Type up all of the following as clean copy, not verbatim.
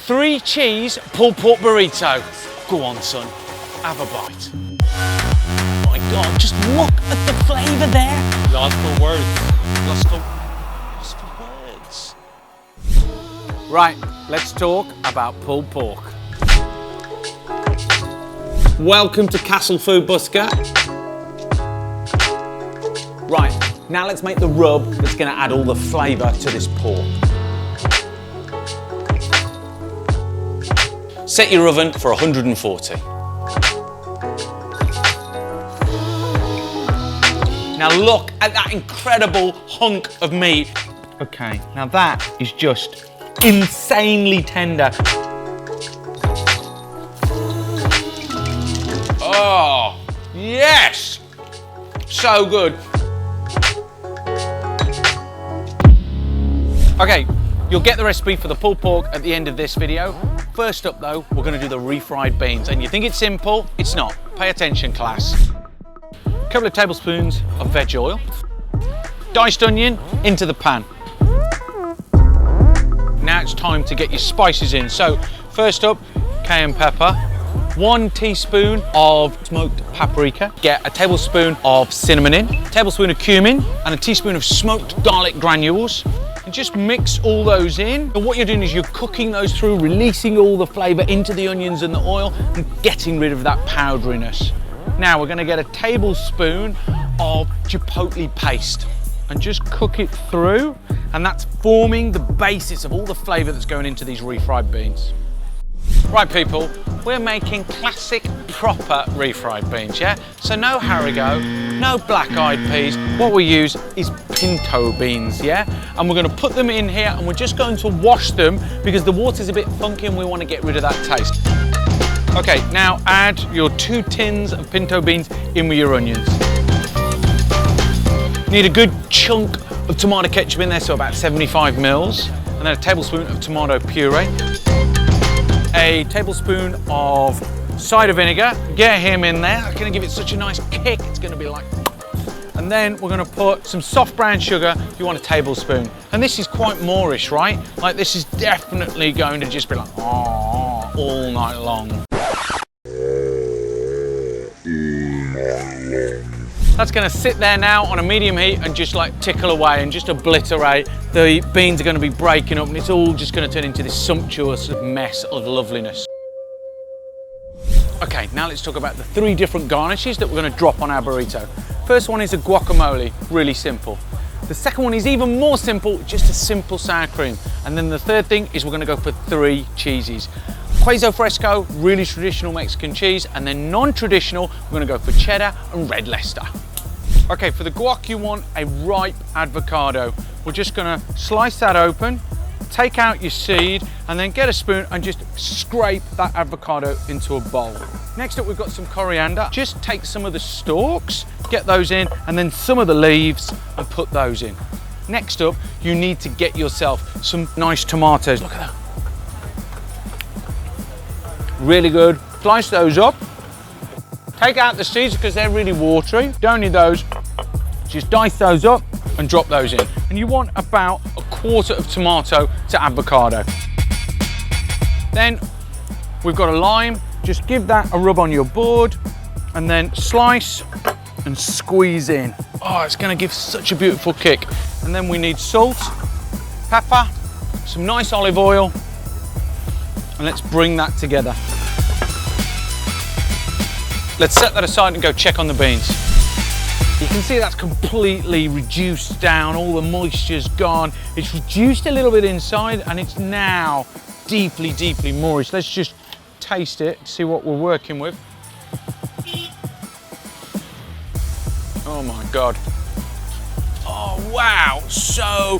3 cheese pulled pork burrito. Go on, son, have a bite. Oh my God, just look at the flavour there. Lost for words. Lost for words. Right, let's talk about pulled pork. Welcome to Castle Food Busker. Right, now let's make the rub that's going to add all the flavour to this pork. Set your oven for 140. Now look at that incredible hunk of meat. Okay, now that is just insanely tender. Oh, yes! So good. Okay, you'll get the recipe for the pulled pork at the end of this video. First up though, we're gonna do the refried beans. And you think it's simple? It's not. Pay attention, class. A couple of tablespoons of veg oil. Diced onion into the pan. Now it's time to get your spices in. So first up, cayenne pepper. 1 teaspoon of smoked paprika. Get a tablespoon of cinnamon in, a tablespoon of cumin, and a teaspoon of smoked garlic granules. And just mix all those in. And what you're doing is you're cooking those through, releasing all the flavour into the onions and the oil and getting rid of that powderiness. Now we're going to get a tablespoon of chipotle paste and just cook it through, and that's forming the basis of all the flavour that's going into these refried beans. Right people, we're making classic proper refried beans, yeah? So no harrigo, no black-eyed peas. What we use is pinto beans, yeah? And we're going to put them in here and we're just going to wash them because the water's a bit funky and we want to get rid of that taste. Okay, now add your 2 tins of pinto beans in with your onions. Need a good chunk of tomato ketchup in there, so about 75 mils, and then a tablespoon of tomato puree. A tablespoon of cider vinegar. Get him in there. It's going to give it such a nice kick. It's going to be like... And then we're going to put some soft brown sugar. You want a tablespoon. And this is quite Moorish, right? Like this is definitely going to just be like, oh, all night long. That's going to sit there now on a medium heat and just like tickle away and just obliterate. The beans are going to be breaking up and it's all just going to turn into this sumptuous mess of loveliness. Okay, now let's talk about the 3 different garnishes that we're going to drop on our burrito. First one is a guacamole, really simple. The second one is even more simple, just a simple sour cream. And then the third thing is we're going to go for 3 cheeses. Queso fresco, really traditional Mexican cheese, and then non-traditional, we're going to go for cheddar and red Leicester. Okay, for the guac you want a ripe avocado. We're just going to slice that open, take out your seed, and then get a spoon and just scrape that avocado into a bowl. Next up we've got some coriander. Just take some of the stalks, get those in, and then some of the leaves and put those in. Next up, you need to get yourself some nice tomatoes. Look at that. Really good. Slice those up. Take out the seeds because they're really watery. Don't need those. Just dice those up and drop those in. And you want about a quarter of tomato to avocado. Then we've got a lime. Just give that a rub on your board and then slice and squeeze in. Oh, it's going to give such a beautiful kick. And then we need salt, pepper, some nice olive oil, and let's bring that together. Let's set that aside and go check on the beans. You can see that's completely reduced down, all the moisture's gone. It's reduced a little bit inside and it's now deeply, deeply Moorish. Let's just taste it, see what we're working with. Oh my God. Oh wow, so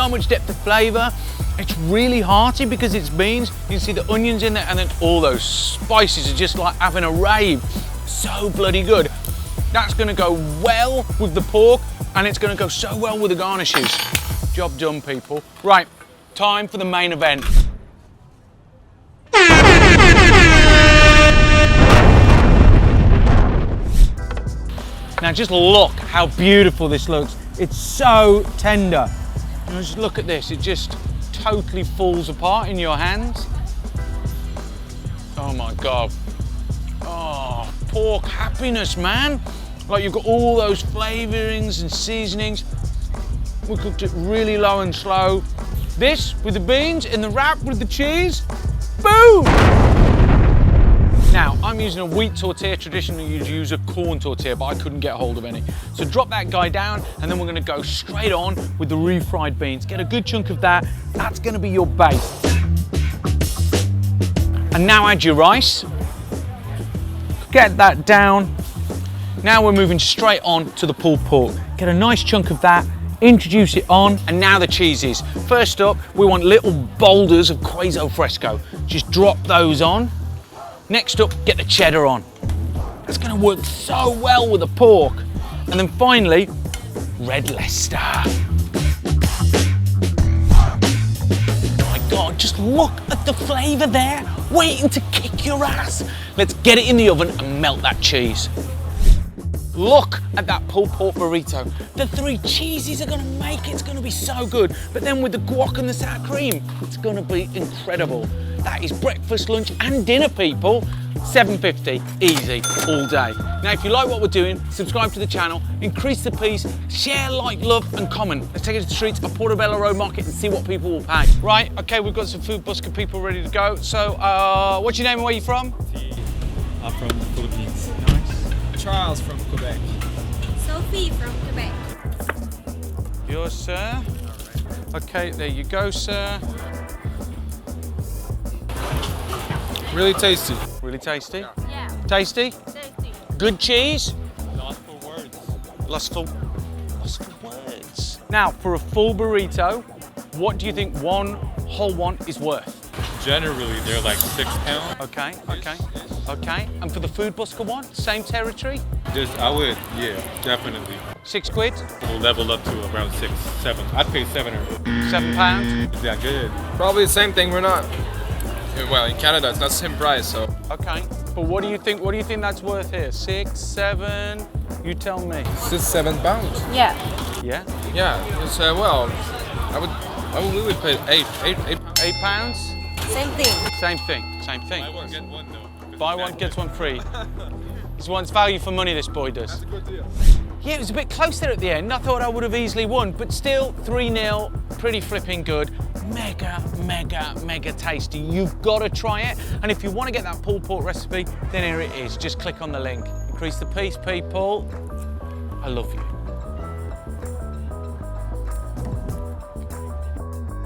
much depth of flavour. It's really hearty because it's beans. You can see the onions in there and then all those spices are just like having a rave. So bloody good. That's gonna go well with the pork and it's gonna go so well with the garnishes. Job done, people. Right, time for the main event. Now just look how beautiful this looks. It's so tender. You know, just look at this, it just totally falls apart in your hands. Oh my God. Oh, pork happiness, man. Like you've got all those flavorings and seasonings. We cooked it really low and slow. This with the beans in the wrap with the cheese. Boom! Now, I'm using a wheat tortilla. Traditionally, you'd use a corn tortilla, but I couldn't get hold of any. So drop that guy down, and then we're gonna go straight on with the refried beans. Get a good chunk of that. That's gonna be your base. And now add your rice. Get that down. Now we're moving straight on to the pulled pork. Get a nice chunk of that, introduce it on, and now the cheeses. First up, we want little boulders of queso fresco. Just drop those on. Next up, get the cheddar on. That's gonna work so well with the pork. And then finally, red Leicester. Oh my God, just look at the flavor there, waiting to kick your ass. Let's get it in the oven and melt that cheese. Look at that pulled pork burrito. The 3 cheeses are gonna make it. It's gonna be so good. But then with the guac and the sour cream, it's gonna be incredible. That is breakfast, lunch, and dinner, people. $7.50, easy, all day. Now, if you like what we're doing, subscribe to the channel, increase the piece, share, like, love, and comment. Let's take it to the streets of Portobello Road Market and see what people will pay. Right, okay, we've got some Food Busker people ready to go. So, what's your name and where you from? I'm from the Philippines. Nice. Charles from Quebec. Sophie from Quebec. Yours, sir. Okay, there you go, sir. Really tasty. Really tasty. Yeah. Tasty? Tasty. Good cheese? Lost for words. Lustful words. Now, for a full burrito, what do you think one whole one is worth? Generally, they're like £6. Okay, okay, okay. And for the Food Busker one, same territory? I would, yeah, definitely. £6? We'll level up to around 6, 7. I'd pay 7 or £7? is that good? Probably the same thing. We're not. Well, in Canada, it's not the same price, so. Okay. But what do you think? What do you think that's worth here? 6, 7? You tell me. £7. Yeah. Yeah. Yeah. It's well. We would pay eight. £8? Same thing. Same thing. Same thing. Buy one, get one though. Buy one, get one free. He wants value for money, this boy does. That's a good deal. Yeah, it was a bit close there at the end. I thought I would have easily won, but still 3-0, pretty flipping good. Mega, mega, mega tasty. You've got to try it. And if you want to get that pulled pork recipe, then here it is. Just click on the link. Increase the piece, people. I love you.